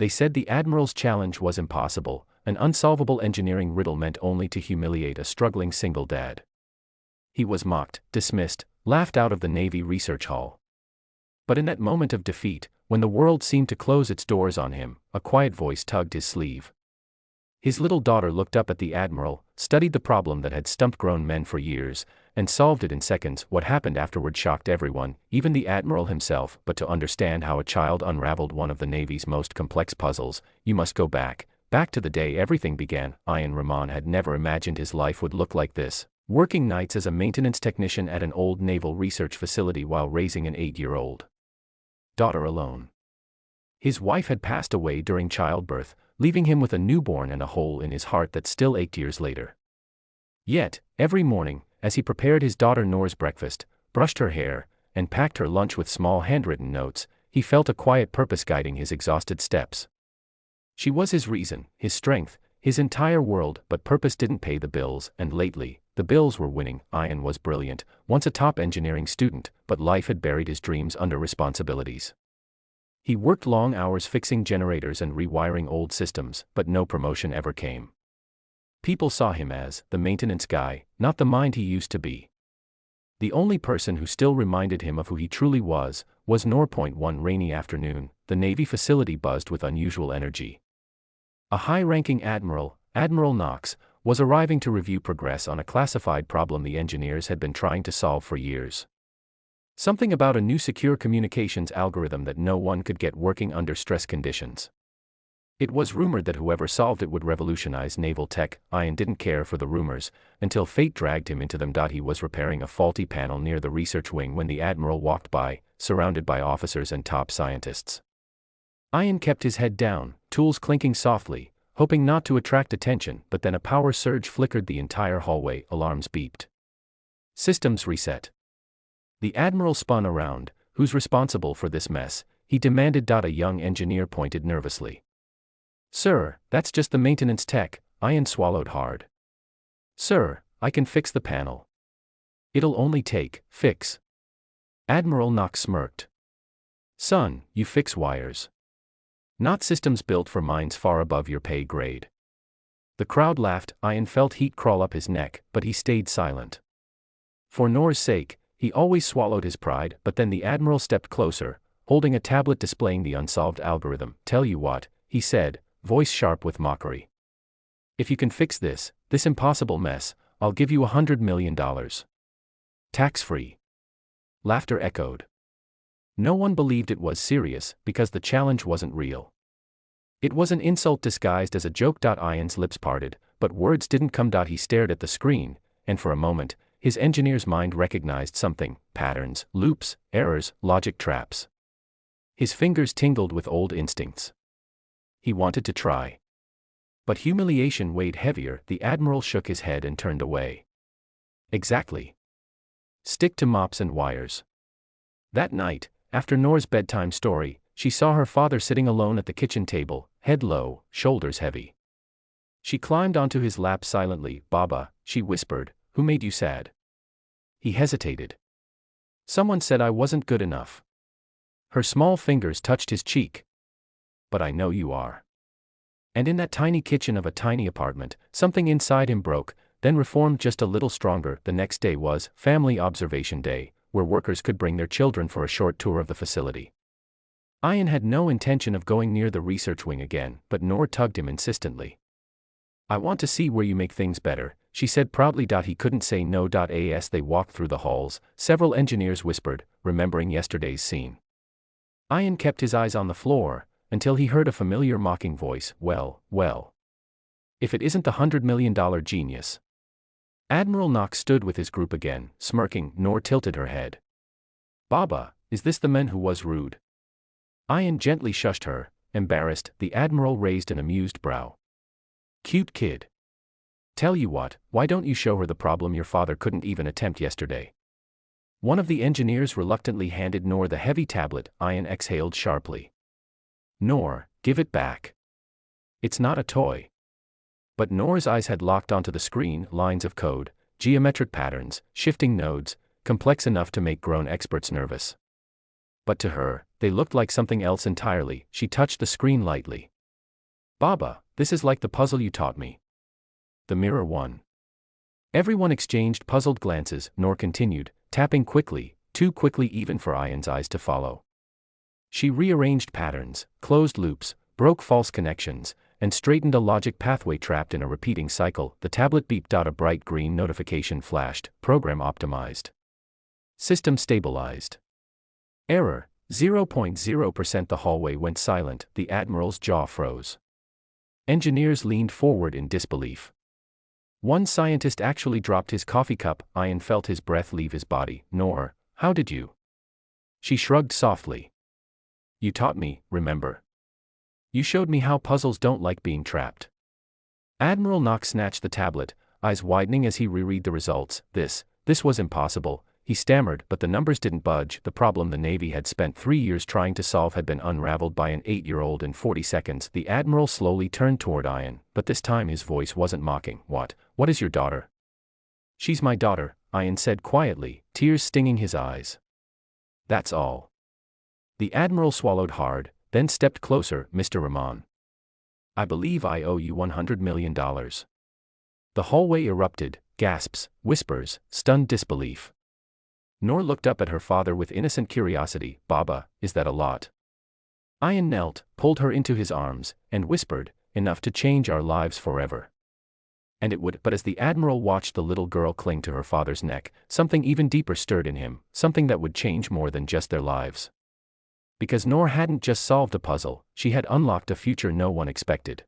They said the Admiral's challenge was impossible, an unsolvable engineering riddle meant only to humiliate a struggling single dad. He was mocked, dismissed, laughed out of the Navy research hall. But in that moment of defeat, when the world seemed to close its doors on him, a quiet voice tugged his sleeve. His little daughter looked up at the Admiral, studied the problem that had stumped grown men for years, and solved it in seconds. What happened afterward shocked everyone, even the Admiral himself. But to understand how a child unraveled one of the Navy's most complex puzzles, you must go back to the day everything began. Ayan Rahman had never imagined his life would look like this, working nights as a maintenance technician at an old naval research facility while raising an 8-year-old daughter alone. His wife had passed away during childbirth, leaving him with a newborn and a hole in his heart that still ached years later. Yet, every morning, as he prepared his daughter Noor's breakfast, brushed her hair, and packed her lunch with small handwritten notes, he felt a quiet purpose guiding his exhausted steps. She was his reason, his strength, his entire world. But purpose didn't pay the bills, and lately, the bills were winning. Ayan was brilliant, once a top engineering student, but life had buried his dreams under responsibilities. He worked long hours fixing generators and rewiring old systems, but no promotion ever came. People saw him as the maintenance guy, not the mind he used to be. The only person who still reminded him of who he truly was Noor. One rainy afternoon, the Navy facility buzzed with unusual energy. A high-ranking admiral, Admiral Knox, was arriving to review progress on a classified problem the engineers had been trying to solve for years. Something about a new secure communications algorithm that no one could get working under stress conditions. It was rumored that whoever solved it would revolutionize naval tech. Ayan didn't care for the rumors, until fate dragged him into them. He was repairing a faulty panel near the research wing when the Admiral walked by, surrounded by officers and top scientists. Ayan kept his head down, tools clinking softly, hoping not to attract attention. But then a power surge flickered the entire hallway, alarms beeped. Systems reset. The Admiral spun around. Who's responsible for this mess? He demanded. A young engineer pointed nervously. Sir, that's just the maintenance tech. Ayan swallowed hard. Sir, I can fix the panel. It'll only take fix. Admiral Knox smirked. Son, you fix wires. Not systems built for minds far above your pay grade. The crowd laughed. Ayan felt heat crawl up his neck, but he stayed silent. For Noor's sake, he always swallowed his pride. But then the Admiral stepped closer, holding a tablet displaying the unsolved algorithm. Tell you what, he said, voice sharp with mockery. If you can fix this impossible mess, I'll give you $100 million. Tax-free. Laughter echoed. No one believed it was serious, because the challenge wasn't real. It was an insult disguised as a joke. Ayan's lips parted, but words didn't come. He stared at the screen, and for a moment, his engineer's mind recognized something: patterns, loops, errors, logic traps. His fingers tingled with old instincts. He wanted to try. But humiliation weighed heavier. The Admiral shook his head and turned away. Exactly. Stick to mops and wires. That night, after Noor's bedtime story, she saw her father sitting alone at the kitchen table, head low, shoulders heavy. She climbed onto his lap silently. Baba, she whispered, who made you sad? He hesitated. Someone said I wasn't good enough. Her small fingers touched his cheek. But I know you are. And in that tiny kitchen of a tiny apartment, something inside him broke, then reformed just a little stronger. The next day was Family Observation Day, where workers could bring their children for a short tour of the facility. Ayan had no intention of going near the research wing again, but Noor tugged him insistently. I want to see where you make things better, she said proudly. He couldn't say no. As they walked through the halls, several engineers whispered, remembering yesterday's scene. Ayan kept his eyes on the floor, until he heard a familiar mocking voice. Well. If it isn't the $100 million genius. Admiral Knox stood with his group again, smirking. Noor tilted her head. Baba, is this the man who was rude? Ayan gently shushed her, embarrassed. The Admiral raised an amused brow. Cute kid. Tell you what, why don't you show her the problem your father couldn't even attempt yesterday? One of the engineers reluctantly handed Noor the heavy tablet. Ayan exhaled sharply. Noor, give it back. It's not a toy. But Noor's eyes had locked onto the screen. Lines of code, geometric patterns, shifting nodes, complex enough to make grown experts nervous. But to her, They looked like something else entirely. She touched the screen lightly. Baba, this is like the puzzle you taught me. The mirror won. Everyone exchanged puzzled glances. Noor continued, tapping quickly, too quickly even for Ayan's eyes to follow. She rearranged patterns, closed loops, broke false connections, and straightened a logic pathway trapped in a repeating cycle. The tablet beeped out. A bright green notification flashed. Program optimized. System stabilized. Error, 0.0%. The hallway went silent. The Admiral's jaw froze. Engineers leaned forward in disbelief. One scientist actually dropped his coffee cup. Ayan felt his breath leave his body. Noor, how did you? She shrugged softly. You taught me, remember? You showed me how puzzles don't like being trapped. Admiral Nock snatched the tablet, eyes widening as he reread the results. This was impossible, he stammered, but the numbers didn't budge. The problem the Navy had spent 3 years trying to solve had been unraveled by an 8-year-old in 40 seconds. The Admiral slowly turned toward Ayan, but this time his voice wasn't mocking. What is your daughter? She's my daughter, Ayan said quietly, tears stinging his eyes. That's all. The Admiral swallowed hard, then stepped closer. Mr. Rahman. I believe I owe you $100 million. The hallway erupted, gasps, whispers, stunned disbelief. Noor looked up at her father with innocent curiosity. Baba, is that a lot? Ayan knelt, pulled her into his arms, and whispered, enough to change our lives forever. And it would. But as the Admiral watched the little girl cling to her father's neck, something even deeper stirred in him, something that would change more than just their lives. Because Noor hadn't just solved a puzzle, she had unlocked a future no one expected.